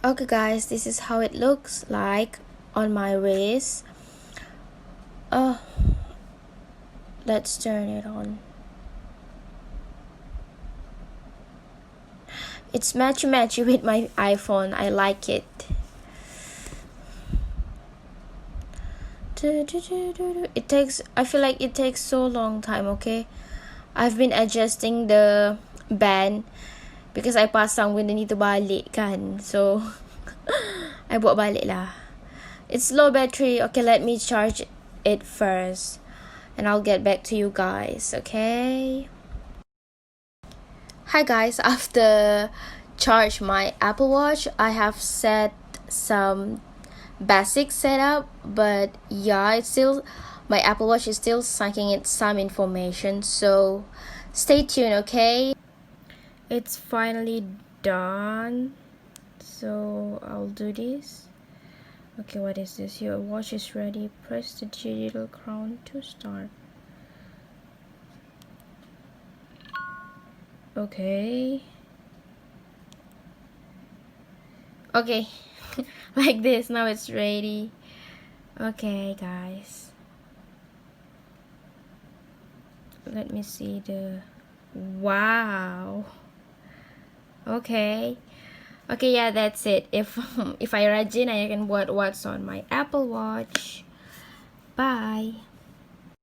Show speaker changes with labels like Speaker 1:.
Speaker 1: Okay guys, this is how it looks like on my wrist. uh let's turn it on. It's matchy with my iPhone. I like it. I feel like it takes so long time. Okay, I've been adjusting the band because I pasang benda ni terbalik kan, so I buat balik lah. It's low battery. Okay, let me charge it first and I'll get back to you guys. Okay, hi guys. After charge my Apple Watch, I have set some basic setup, but yeah, it's still, my Apple Watch is still sucking in some information, so stay tuned. Okay, it's finally done, so I'll do this. Okay, what is this? Your watch is ready. Press the digital crown to start. Okay, like this. Now it's ready. Okay guys, let me see the, wow. Okay, yeah, that's it. If if I rajin, I can buat what's on my Apple Watch. Bye.